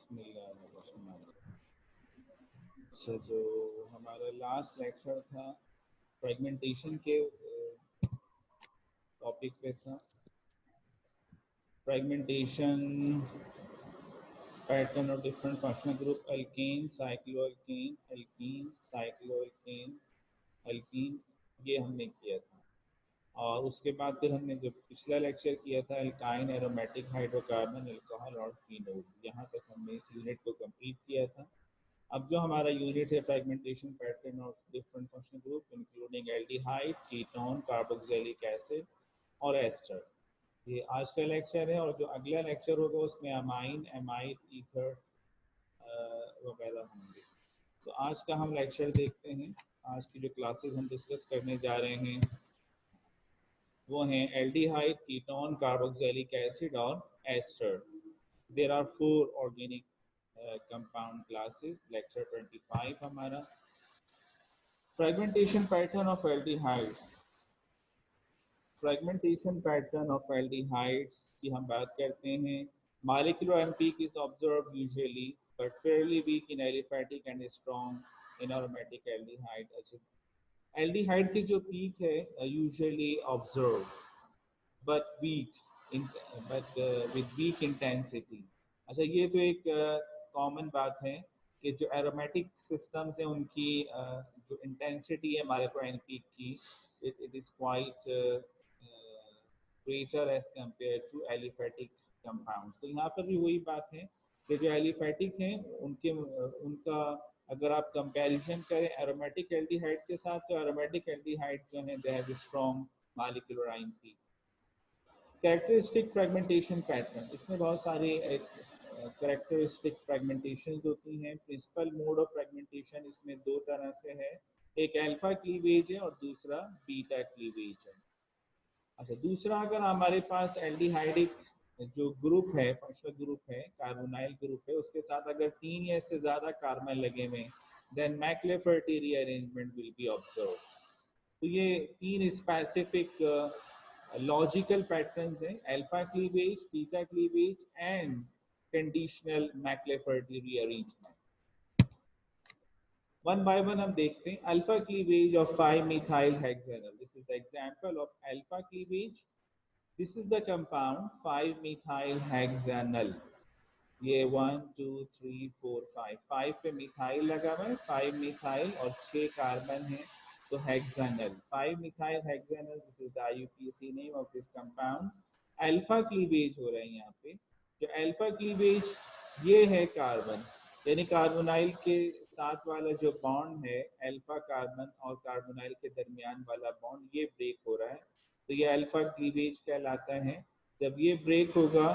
बिस्मिल्लाहिर्रहमानिर्रहीम। अच्छा, जो हमारा लास्ट लेक्चर था फ्रेगमेंटेशन के टॉपिक पे था। Fragmentation pattern of different functional group alkane cycloalkane alkene cycloalkane alkene, ये हमने किया था। और उसके बाद फिर हमने जो पिछला लेक्चर किया था अल्काइन एरोमेटिक हाइड्रोकार्बन अल्कोहल और फिनोल, यहाँ तक हमने इस यूनिट को कंप्लीट किया था। अब जो हमारा यूनिट है fragmentation pattern of different functional group including aldehyde, ketone, carboxylic acid और एस्टर, ये आज का लेक्चर है। और जो अगला लेक्चर होगा उसमें अमाइन, एमाइड, ईथर वगैरह होंगे। तो आज का हम लेक्चर देखते हैं। आज की जो क्लासेस हम डिस्कस करने जा रहे हैं वो हैं एल्डिहाइड, कीटोन, कार्बोक्सिलिक एसिड और ester. There are 4 organic compound classes. Lecture 25 हमारा fragmentation pattern of aldehydes. Fragmentation pattern of aldehydes की हम बात करते हैं। Molecular M peak is observed usually but fairly weak in aliphatic and strong in aromatic aldehyde. Aldehyde की जो peak है usually observe but weak in but with weak intensity। अच्छा, ये तो एक कॉमन बात है कि जो एरोमेटिक सिस्टम्स हैं उनकी जो इंटेंसिटी है माइक्रोएनपीक की, it is quite greater as compare to aliphatic compounds. तो यहाँ पर भी वही बात है कि जो एलिफेटिक हैं उनका अगर आप कंपैरिजन करें एरोमेटिक एल्डिहाइड के साथ, तो एरोमेटिक एल्डिहाइड जो है they have strong molecular IMP. Characteristic fragmentation pattern, इसमें बहुत सारे कैरेक्टरिस्टिक फ्रेगमेंटेशन होती हैं। प्रिंसिपल मोड ऑफ फ्रेगमेंटेशन इसमें दो तरह से है, एक अल्फा क्लीवेज है और दूसरा बीटा क्लीवेज है। अच्छा, दूसरा अगर हमारे पास एल्डिहाइडिक जो ग्रुप है, फंक्शनल ग्रुप है, कार्बोनाइल ग्रुप है, उसके साथ अगर 3 या इससे ज़्यादा कार्बन लगे हुए, then McLafferty rearrangement will be observe. तो ये 3 स्पेसिफिक लॉजिकल पैटर्न्स हैं, alpha cleavage, beta cleavage and conditional McLafferty rearrangement. One by one हम देखते हैं। Alpha cleavage of 5 methyl hexanal, this is the example of alpha cleavage. This is the compound 5 methyl hexanal। ये 1 2 3 4 5 5 पे methyl लगा हुआ है, 5 methyl और 6 carbon है, तो hexanal 5 methyl hexanal, this is the IUPAC name of this compound. Alpha cleavage हो रहा है यहाँ पे। जो अल्फा क्लीवेज ये है कार्बन, यानी कार्बोनाइल के साथ वाला जो बॉन्ड है अल्फा कार्बन और कार्बोनाइल के दरमियान वाला बॉन्ड, ये ब्रेक हो रहा है, तो ये अल्फा क्लीवेज कहलाता है। जब ये ब्रेक होगा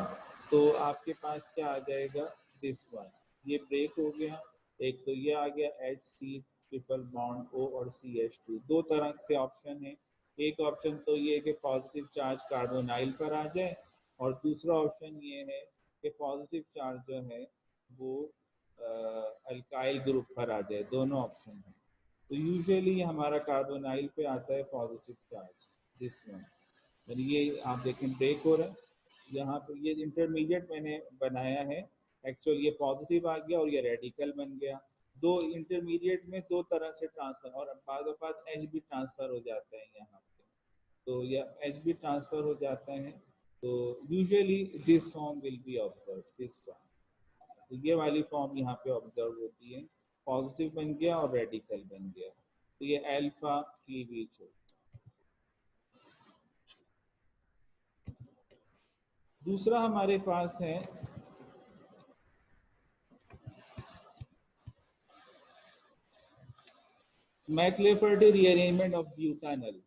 तो आपके पास क्या आ जाएगा, दिस वन, ये ब्रेक हो गया। एक तो ये आ गया H C triple bond O और सी एच टू। दो तरह से ऑप्शन है, एक ऑप्शन तो ये है कि पॉजिटिव चार्ज कार्बोनाइल पर आ जाए, और दूसरा ऑप्शन ये है कि पॉजिटिव चार्ज जो है वो अल्काइल ग्रुप पर आ जाए। दोनों ऑप्शन है। तो यूजुअली हमारा कार्बोनाइल पे आता है पॉजिटिव चार्ज, दिस वन। यानी ये आप देखें ब्रेक हो रहा है, यहाँ पर ये इंटरमीडिएट मैंने बनाया है, एक्चुअल ये पॉजिटिव आ गया और ये रेडिकल बन गया। दो इंटरमीडिएट में दो तरह से ट्रांसफर, और बाद बाद एच भी ट्रांसफर हो जाता है यहाँ पे, तो यह एच भी ट्रांसफर हो जाता है। तो usually this form will be observe, this form, तो ये वाली फॉर्म यहाँ पे ऑब्जर्व होती है, पॉजिटिव बन गया और रेडिकल बन गया, तो ये अल्फा क्लीवेज हो। दूसरा हमारे पास है मैक्लेफर्टी रीअरेंजमेंट ऑफ ब्यूटानल।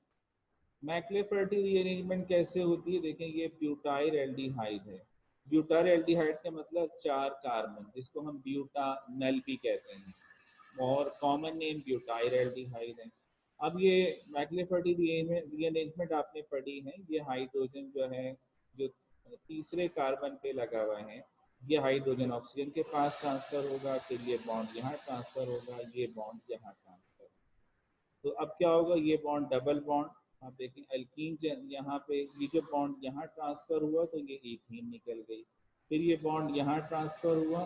मैक्लेफर्टी रीअरेंजमेंट कैसे होती है, देखें ये ब्यूटाइल एल्डिहाइड है। ब्यूटाइल एल्डिहाइड का मतलब 4 कार्बन, जिसको हम ब्यूटानल भी कहते हैं, और कॉमन नेम ब्यूटाइल एल्डिहाइड है। अब ये मैक्लेफर्टी रीअरेंजमेंट आपने पढ़ी है, ये हाइड्रोजन जो है जो तीसरे कार्बन पे लगा हुआ है, ये हाइड्रोजन ऑक्सीजन के पास ट्रांसफर होगा, फिर ये बॉन्ड यहाँ ट्रांसफर होगा, ये बॉन्ड यहाँ ट्रांसफर। तो अब क्या होगा, ये बॉन्ड डबल बॉन्ड, आप देखें अल्कीन यहाँ पे ये जो बॉन्ड यहाँ ट्रांसफर हुआ तो ये इथीन निकल गई, फिर ये बॉन्ड यहाँ ट्रांसफर हुआ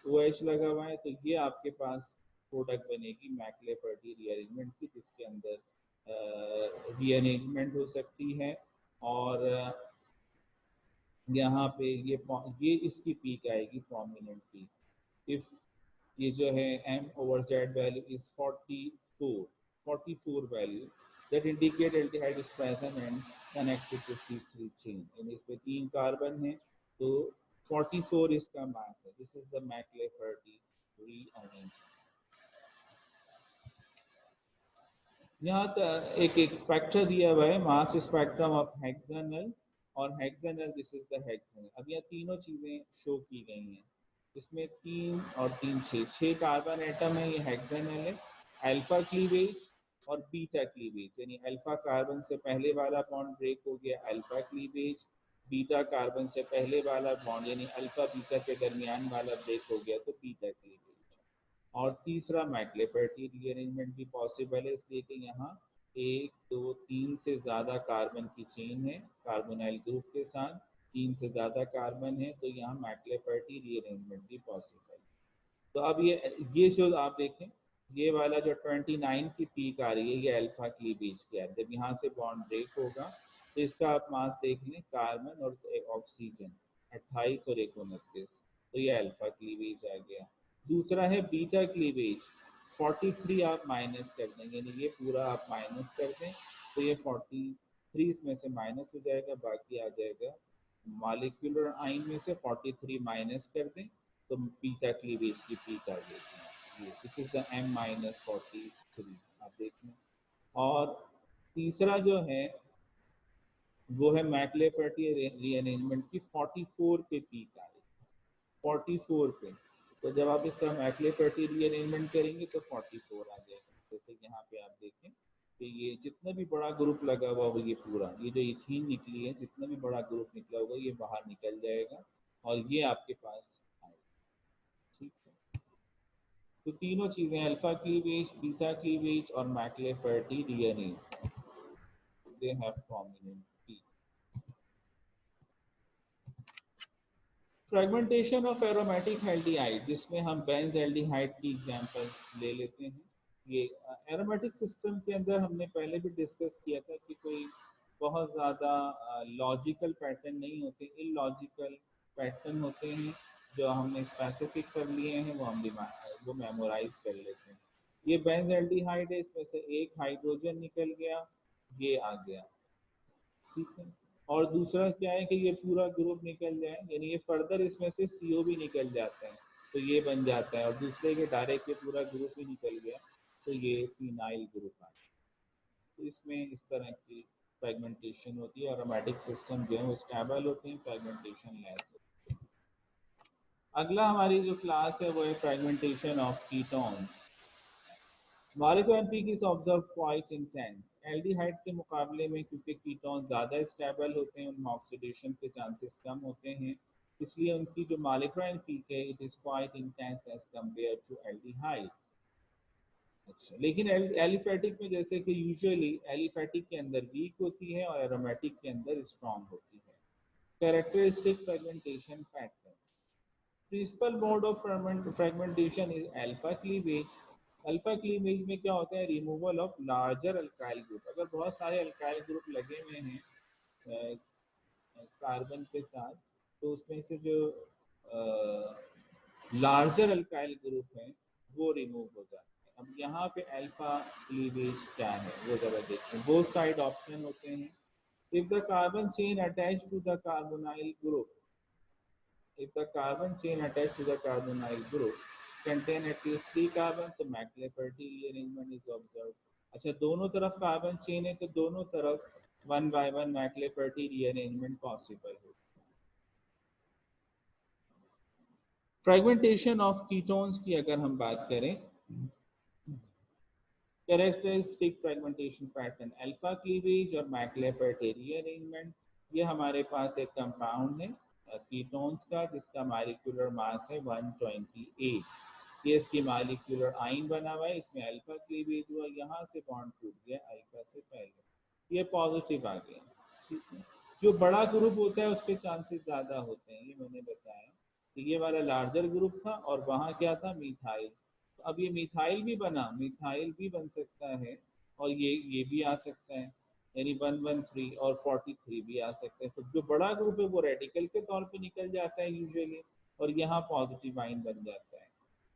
OH लगा हुआ है, तो ये आपके पास प्रोडक्ट बनेगी मैक्लेफर्टी रीअरेंजमेंट की, जिसके अंदर रीअरेंजमेंट हो सकती है। और यहाँ पे ये इसकी पीक आएगी, प्रोमिनेंट पीक। इफ ये जो है M/Z value is 44 value, that indicate aldehyde is present and connected to C3 chain. यानी इसमें 3 कार्बन है, तो 44 इसका मास है। This is the McLafferty rearrangement. यहाँ एक स्पेक्ट्रा दिया हुआ है, मास स्पेक्ट्रम ऑफ हेक्सानल और हेक्सानल, दिस इज द हेक्सानल। अब यहाँ तीनों चीजें शो की गई हैं, इसमें 3 और 3 6 कार्बन एटम है, ये हेक्सानल है। अल्फा क्लीवेज और बीटा क्लीवेज, यानी अल्फा कार्बन से पहले वाला बॉन्ड ब्रेक हो गया, अल्फा क्लीवेज। बीटा कार्बन से पहले वाला बॉन्ड यानी अल्फा बीटा के दरमियान वाला ब्रेक हो गया, तो बीटा क्लीवेज। और तीसरा मैक्लेफर्टी रीअरेंजमेंट भी पॉसिबल है, इसलिए कि यहाँ 1 2 3 से ज़्यादा कार्बन की चेन है कार्बोनाइल ग्रुप के साथ, 3 से ज़्यादा कार्बन है, तो यहाँ मैक्लेफर्टी रीअरेंजमेंट भी पॉसिबल है। तो अब ये जो आप देखें, ये वाला जो 29 की पीक आ रही है, ये अल्फा क्लीवेज की है। जब यहाँ से बॉन्ड ब्रेक होगा तो इसका आप मास देख लें, कार्बन और ऑक्सीजन 28 और 29, तो ये अल्फा क्लीवेज आ गया। दूसरा है बीटा क्लीवेज, 43 आप माइनस कर देंगे, यानी ये पूरा आप माइनस कर दें, तो ये 43 इसमें से माइनस हो जाएगा, बाकी आ जाएगा मॉलिक्यूलर आइन में से 43 माइनस कर दें, तो बीटा क्लीवेज की पीक आ जाएगी। ये दिस इज द M-43 आप देख लें। और तीसरा जो है वो है मैक्लेफर्टी रीअरेंजमेंट की 44 पे पीक आ रही है, 44 पे। तो जब आप इसका मैक्लेफर्टी रीअरेंजमेंट करेंगे तो 44 आ जाएगा। जैसे यहाँ पे आप देखें कि ये जितना भी बड़ा ग्रुप लगा हुआ हो, ये पूरा ये जो इथीन निकली है, जितना भी बड़ा ग्रुप निकला होगा ये बाहर निकल जाएगा और ये आपके पास आएगा। ठीक है, तो तीनों चीजें अल्फा क्लीवेज, बीटा क्लीवेज और McLafferty rearrangement, they have prominent peak. Fragmentation of aromatic aldehyde, जिसमें हम बेंज एल्डिहाइड की एग्जांपल ले लेते हैं। ये एरोमेटिक सिस्टम के अंदर हमने पहले भी डिस्कस किया था कि कोई बहुत ज़्यादा लॉजिकल पैटर्न नहीं होते, इलॉजिकल पैटर्न होते हैं जो हमने स्पेसिफिक कर लिए हैं, वो मेमोराइज कर लेते हैं। ये बेंज एल्डिहाइड है, इसमें से एक हाइड्रोजन निकल गया, ये आ गया। ठीक है, और दूसरा क्या है कि ये पूरा ग्रुप निकल जाए, यानी ये फर्दर इसमें से CO भी निकल जाता है, तो ये बन जाता है। और दूसरे के डायरेक्ट ये पूरा ग्रुप ही निकल गया, तो ये फिनाइल ग्रुप आ गया। तो इसमें इस तरह की फ्रेगमेंटेशन होती है। एरोमेटिक सिस्टम जो है वो स्टेबल होते हैं, फ्रेगमेंटेशन लेस होती है। अगला हमारी जो क्लास है वो है fragmentation of ketones. Molecular peak is observe quite intense. Aldehyde के मुकाबले में क्योंकि कीटोन ज़्यादा स्टेबल होते हैं, उनमें ऑक्सीडेशन के चांसेस कम होते हैं, इसलिए उनकी जो मॉलिक्यूलर पीक है it is quite intense as compare to aldehyde. अच्छा, लेकिन एलिफेटिक में जैसे कि यूजुअली एलिफेटिक के अंदर वीक होती है और एरोमेटिक के अंदर स्ट्रॉन्ग होती है। Characteristic fragmentation pattern. Principal mode of fragmentation is alpha cleavage. Alpha cleavage में क्या होता है, removal of larger alkyl group. अगर बहुत सारे अल्काइल ग्रुप लगे हुए हैं कार्बन के साथ, तो उसमें से जो लार्जर अल्काइल ग्रुप है वो रिमूव हो जाते हैं। अब यहाँ पे अल्फा क्लीवेज क्या है वो जरा देखते हैं। बोथ साइड ऑप्शन होते हैं। If the carbon chain attach to the carbonyl group, if the carbon chain attached to the carbonyl group contain at least 3 carbon, तो मैक्लेफर्टी रीअरेंजमेंट इज ऑब्जर्व। अच्छा, दोनों तरफ कार्बन चेन है तो दोनों तरफ 1 by 1 मैक्लेफर्टी रीअरेंजमेंट पॉसिबल है। फ्रेगमेंटेशन ऑफ कीटोन्स की अगर हम बात करें, characteristic fragmentation pattern alpha cleavage और मैक्लेफर्टी रीअरेंजमेंट। ये हमारे पास एक कंपाउंड है कीटोन्स का, जिसका मॉलिक्यूलर मास है 128। ये इसकी मॉलिक्यूलर आइन बना हुआ है, इसमें अल्फा क्लीवेज हुआ, यहाँ से बॉन्ड टूट गया अल्फा से पहले, ये पॉजिटिव आ गया। ठीक है, जो बड़ा ग्रुप होता है उसके चांसेस ज़्यादा होते हैं, ये मैंने बताया। तो ये वाला लार्जर ग्रुप था और वहाँ क्या था, मिथाइल। तो अब ये मिथाइल भी बना, मिथाइल भी बन सकता है और ये भी आ सकता है, यानी 113 और 43 भी आ सकते हैं। तो जो बड़ा ग्रुप है वो रेडिकल के तौर पे निकल जाता है यूजुअली, और यहाँ पॉजिटिव आइन बन जाता है।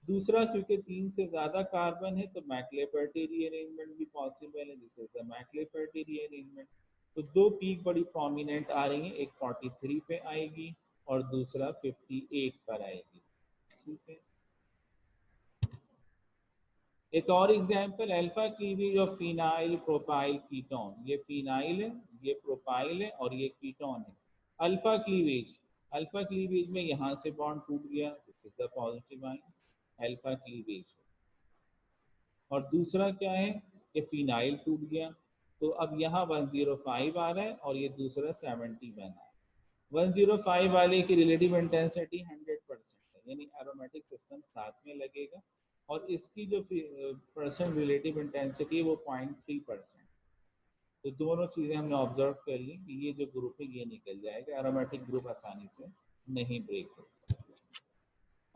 दूसरा, क्योंकि 3 से ज़्यादा कार्बन है तो मैक्लेफर्टी रीअरेंजमेंट भी पॉसिबल है, this is the McLafferty rearrangement. तो दो पीक बड़ी प्रोमिनेंट आ रही हैं, एक 43 पे आएगी और दूसरा 58 पर आएगी। ठीक है, एक और example, alpha cleavage of phenyl propyl ketone. ये फिनाइल है, ये प्रोपाइल है और ये कीटोन है। अल्फा क्लीवेज, अल्फा क्लीवेज में यहाँ से बॉन्ड टूट गया, this is the positive ion, alpha cleavage. और दूसरा क्या है कि फिनाइल टूट गया, तो अब यहाँ 105 आ रहा है और ये दूसरा 70 बना है। 105 वाले की रिलेटिव इंटेंसिटी 100% है, यानी एरोमेटिक सिस्टम साथ में लगेगा, और इसकी जो परसेंट रिलेटिव इंटेंसिटी है वो 0.3%। तो दोनों चीज़ें हमने ऑब्जर्व कर ली कि ये जो ग्रुप है ये निकल जाएगा, एरोमेटिक ग्रुप आसानी से नहीं ब्रेक होगा।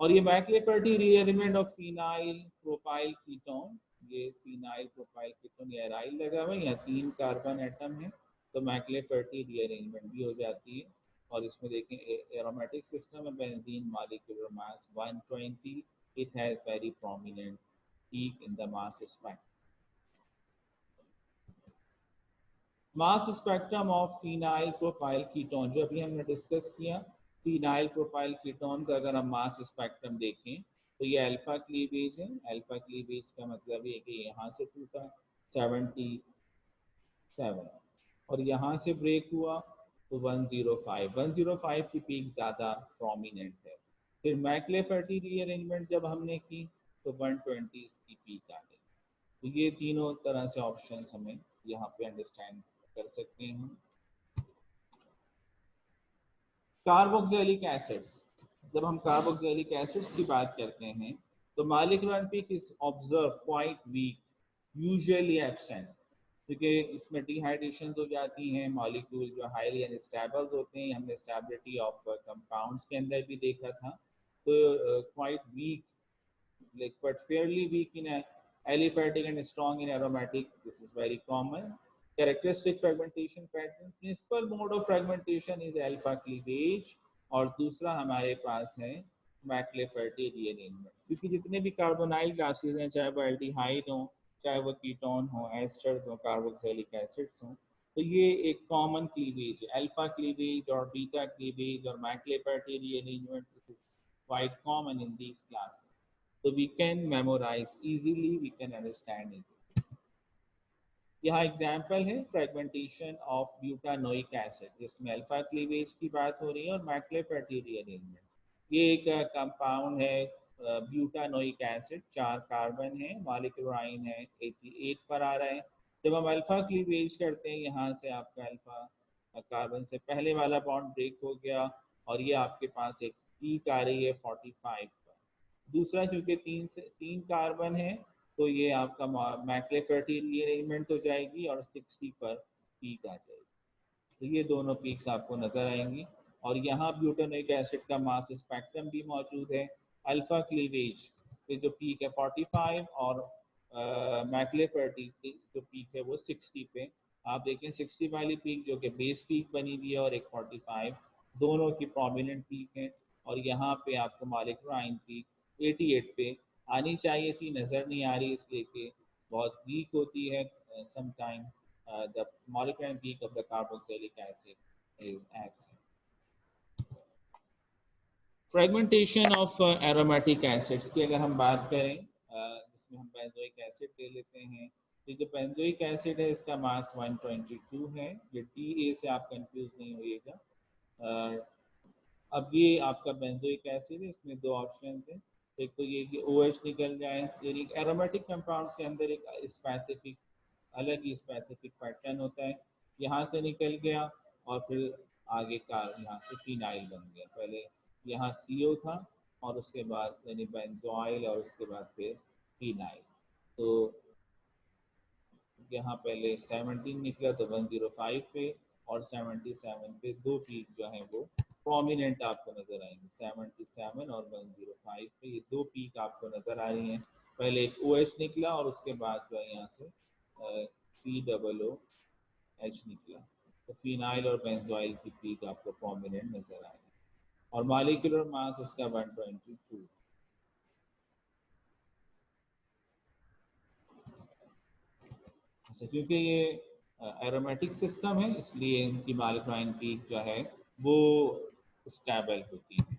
और ये McLafferty rearrangement of phenyl propyl ketone, ये फिनाइल प्रोपाइल कीटोन, ये एराइल लगा हुआ है, यहाँ 3 कार्बन एटम है, तो मैक्लेफर्टी रीअरेंजमेंट भी हो जाती है। और इसमें देखें एरोमेटिक सिस्टम है, benzene molecular mass 120, it has very prominent peak in the mass spectrum. Mass spectrum of phenyl propyl ketone, जो अभी हमने डिस्कस किया, फिनाइल प्रोपाइल कीटोन का अगर हम मास स्पेक्ट्रम देखें तो ये अल्फा क्लीवेज है। अल्फा क्लीवेज का मतलब है कि यहाँ से टूटा 77 और यहाँ से ब्रेक हुआ तो 105, 105 की पीक ज़्यादा प्रोमिनेंट है। फिर मैक्लेफर्टी रीअरेंजमेंट जब हमने की तो 120 की पीक आ गई। तो ये तीनों तरह से ऑप्शंस हमें यहाँ पे अंडरस्टैंड कर सकते हैं। कार्बोक्सिलिक एसिड्स, जब हम कार्बोक्सिलिक एसिड्स की बात करते हैं तो molecular peak is observe quite weak, usually absent, क्योंकि इसमें डिहाइड्रेशन हो जाती हैं, मॉलिक्यूल जो हाईली अनस्टेबल होते हैं, हमने स्टेबिलिटी ऑफ कंपाउंड्स के अंदर भी देखा था। तो quite weak, like but fairly weak in aliphatic and strong in aromatic. This is very common. Characteristic fragmentation pattern. Principal mode of fragmentation is alpha cleavage और दूसरा हमारे पास है मैक्लेफर्टी रीअरेंजमेंट, क्योंकि जितने भी कार्बोनाइल क्लासेस हैं, चाहे वो एल्डिहाइड हो, चाहे वो कीटोन हो, एस्टर्स हो, कार्बोक्सिलिक एसिड्स हो, तो ये एक कॉमन क्लीवेज है, अल्फा क्लीवेज और बीटा क्लीवेज और McLafferty rearrangement is quite common in these classes. So we can memorize easily, we can understand easily. यहाँ एग्जाम्पल है फ्रेगमेंटेशन ऑफ ब्यूटानोइक एसिड, जिसमें अल्फा क्लीवेज की बात हो रही है और मैक्लेफर्टी रीअरेंजमेंट। ये एक कंपाउंड है ब्यूटानोइक एसिड, 4 कार्बन है, मॉलिक्यूलर आयन है 88 पर आ रहा है। जब हम अल्फा क्लीवेज करते हैं, यहाँ से आपका अल्फा कार्बन से पहले वाला बॉन्ड ब्रेक हो गया और ये आपके पास एक पीक आ रही है 45 पर। दूसरा, क्योंकि 3 कार्बन है तो ये आपका मैक्लेफर्टी रीअरेंजमेंट हो जाएगी और 60 पर पीक आ जाएगी। तो ये दोनों पीक्स आपको नजर आएंगी। और यहाँ ब्यूटानोइक एसिड का मास स्पेक्ट्रम भी मौजूद है। अल्फा क्लीवेज पे जो पीक है 45 और मैक्लेफर्टी की जो पीक है वो 60 पे। आप देखें 60 वाली पीक जो कि बेस पीक बनी हुई है और एक 45, दोनों की प्रोमिनेंट पीक है। और यहाँ पे आपको मॉलिक्यूलर आयन पीक 88 पे आनी चाहिए थी, नज़र नहीं आ रही, इसलिए कि बहुत वीक होती है sometime the molecular peak of the carboxylic acid is absent. Fragmentation of aromatic acids की अगर हम बात करें, जिसमें हम बेंजोइक एसिड ले लेते हैं, तो जो बेंजोइक एसिड है इसका मास 122 है। ये TA से आप कंफ्यूज नहीं होइएगा। अब ये आपका बेंजोइक एसिड है, इसमें दो ऑप्शन है, एक तो ये कि OH निकल जाए, यानी एरोमेटिक कंपाउंड के अंदर एक स्पेसिफिक अलग ही स्पेसिफिक पैटर्न होता है, यहाँ से निकल गया और फिर आगे का यहाँ से फिनाइल बन गया। पहले यहाँ CO था और उसके बाद यानी बेंजोइल और उसके बाद फिर फिनाइल। तो यहाँ पहले 17 निकला तो 105 पे और 77 पे दो पीक जो है वो प्रोमिनेंट आपको नजर आएंगे 77 और 105 पे, ये दो पीक आपको नजर आ रही हैं। पहले एक OH निकला और उसके बाद जो है यहाँ से COOH निकला, तो फिनाइल और बेंजोइल की पीक आपको प्रोमिनेंट नजर आएगी। और मॉलिक्यूलर मास इसका 122। अच्छा, क्योंकि ये एरोमेटिक सिस्टम है इसलिए इनकी मॉलिक्यूलर पीक जो है वो स्टेबल होती है।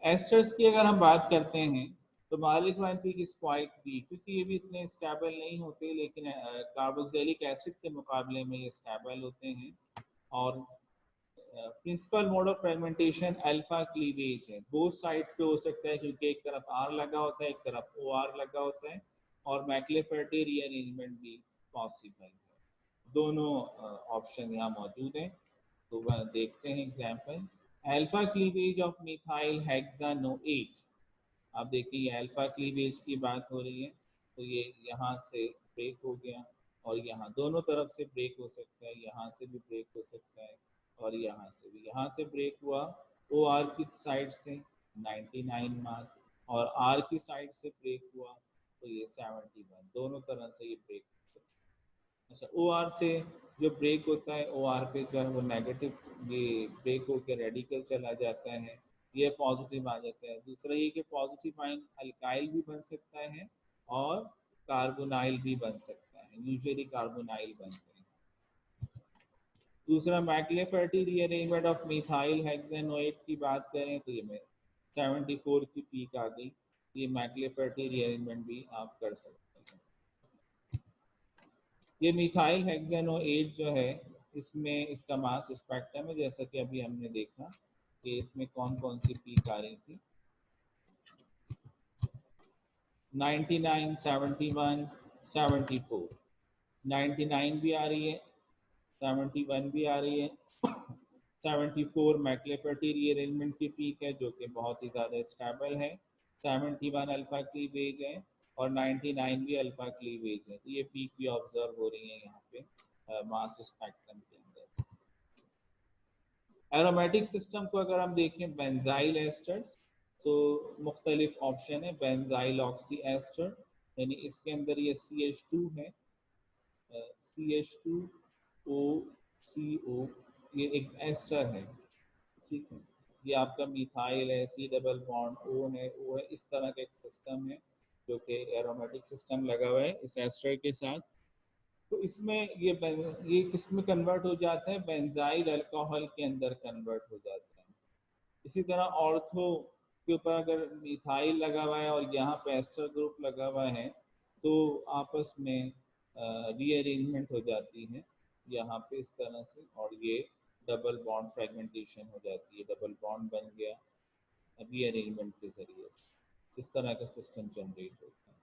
एस्टर्स की अगर हम बात करते हैं तो molecular peak is quite weak, क्योंकि ये भी इतने स्टेबल नहीं होते, लेकिन कार्बोक्सिलिक एसिड के मुकाबले में ये स्टेबल होते हैं। और principal mode of fragmentation alpha cleavage है, बोथ साइड पे हो सकता है, क्योंकि एक तरफ R लगा होता है, एक तरफ OR लगा होता है, और मैक्लेफर्टी रीअरेंजमेंट भी पॉसिबल है। दोनों ऑप्शन यहाँ मौजूद हैं, तो वह देखते हैं example. Alpha cleavage of methyl hexanoate, आप देखिए अल्फा क्लीवेज की बात हो रही है, तो ये यहाँ से ब्रेक हो गया और यहाँ दोनों तरफ से ब्रेक हो सकता है, यहाँ से भी ब्रेक हो सकता है और यहाँ से भी। यहाँ से ब्रेक हुआ OR की साइड से 99 मास, और R की साइड से ब्रेक हुआ तो ये 71, दोनों तरह से ये ब्रेक हो सकता है। अच्छा, OR से जो ब्रेक होता है, OR पे जो है वो नेगेटिव ये ब्रेक होकर रेडिकल चला जाता है, ये पॉजिटिव आ जाता है। दूसरा ये कि पॉजिटिव आयन अल्काइल भी बन सकता है और कार्बोनाइल भी बन सकता है, यूजुअली कार्बोनाइल बनते हैं। दूसरा मैक्लेफर्टी रीअरेंजमेंट ऑफ मिथाइल हेक्सानोएट की बात करें तो ये 74 की पीक आ गई, ये मैक्लेफर्टी रीअरेंजमेंट भी आप कर सकते हैं। ये मिथाइल हेक्सानोएट जो है इसमें इसका मास स्पेक्ट्रम है, जैसा कि अभी हमने देखा कि इसमें कौन कौन सी पीक आ रही थी, 99, 71, 74। 99 भी आ रही है, 71 भी आ रही है, 74 मैक्लेफर्टी रीअरेंजमेंट की पीक है जो कि बहुत ही ज़्यादा स्टेबल है, 71 अल्फा क्लीवेज है और 99 भी अल्फा क्लीवेज है। तो ये पीक भी ऑब्जर्व हो रही है यहाँ पे मास स्पेक्ट्रम के अंदर। एरोमेटिक सिस्टम को अगर हम देखें बेंजाइल एस्टर्स, तो मुख्तलिफ ऑप्शन है। बेंजाइल ऑक्सी एस्टर, यानी इसके अंदर ये CH2 है, CH2OCO, ये एक एस्टर है, ठीक है। ये आपका मिथाइल है, C डबल बॉन्ड O है, O है, इस तरह का एक सिस्टम है जो कि एरोमेटिक सिस्टम लगा हुआ है इस एस्टर के साथ। तो इसमें ये किस में कन्वर्ट हो जाता है, बेंजाइल अल्कोहल के अंदर कन्वर्ट हो जाता है। इसी तरह ऑर्थो के ऊपर अगर मिथाइल लगा हुआ है और यहाँ पे एस्टर ग्रुप लगा हुआ है तो आपस में रीअरेंजमेंट हो जाती है यहाँ पे इस तरह से, और ये डबल बॉन्ड फ्रेगमेंटेशन हो जाती है, डबल बॉन्ड बन गया रीअरेंजमेंट के जरिए से। इस तरह का सिस्टम जनरेट होता है,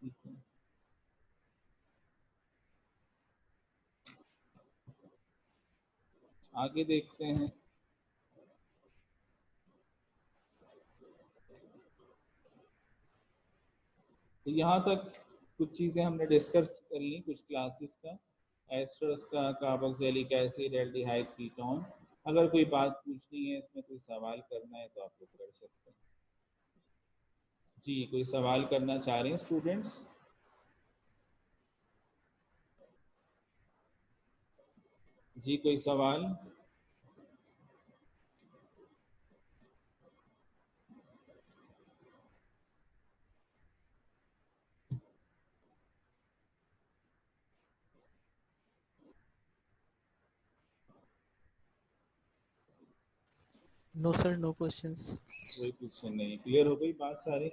ठीक है। आगे देखते हैं। तो यहाँ तक कुछ चीज़ें हमने डिस्कस कर ली, कुछ क्लासेस का, एस्टर्स का, कार्बोक्सिलिक एसिड, एल्डिहाइड, कीटोन। अगर कोई बात पूछनी है, इसमें कोई सवाल करना है तो आप लोग कर सकते हैं। जी, कोई सवाल करना चाह रहे हैं स्टूडेंट्स? जी, कोई सवाल? No sir, no questions. कोई क्वेश्चन नहीं, क्लियर हो गई बात सारी?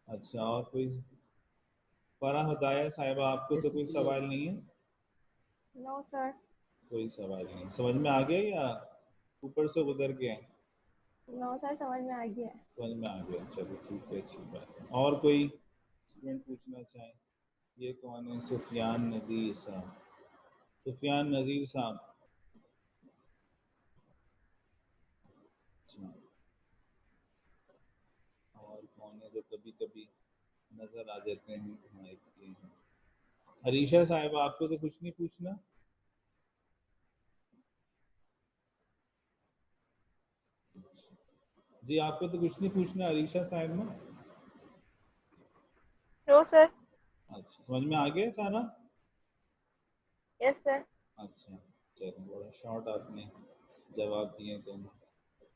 अच्छा, और कोई? फराह हदाया साहिबा, आपको Yes तो sir, कोई clear. सवाल नहीं है? No sir. कोई सवाल नहीं, समझ में आ गया या ऊपर से गुजर गया? नो सर, समझ में आ गया है। समझ में आ गया, चलो ठीक है, अच्छी बात है। और कोई स्टूडेंट पूछना चाहे? ये कौन है? सुफियान नज़ीर साहब। सुफियान नज़ीर साहब, अच्छा। और कौन है जो कभी कभी नजर आ जाते हैं? हाँ, एक ये हैं। हरीशा साहिबा, आपको तो कुछ नहीं पूछना? जी आपको तो कुछ नहीं पूछना अरीशा साहब में। No sir. अच्छा समझ में आ गया सारा। Yes sir. अच्छा चलो बड़ा शॉर्ट आपने जवाब दिए दोनों।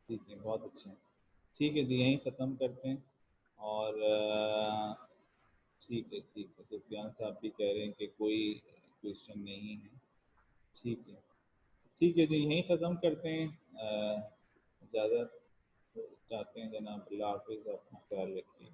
ठीक है बहुत अच्छा। ठीक है जी यहीं ख़त्म करते हैं। और ठीक है सुफियान साहब भी कह रहे हैं कि कोई क्वेश्चन नहीं है। ठीक है जी यहीं ख़त्म करते हैं। इजाज़त चाहते हैं जनाब। अल्लाह हाफिज़ अपना ख्याल रखिए।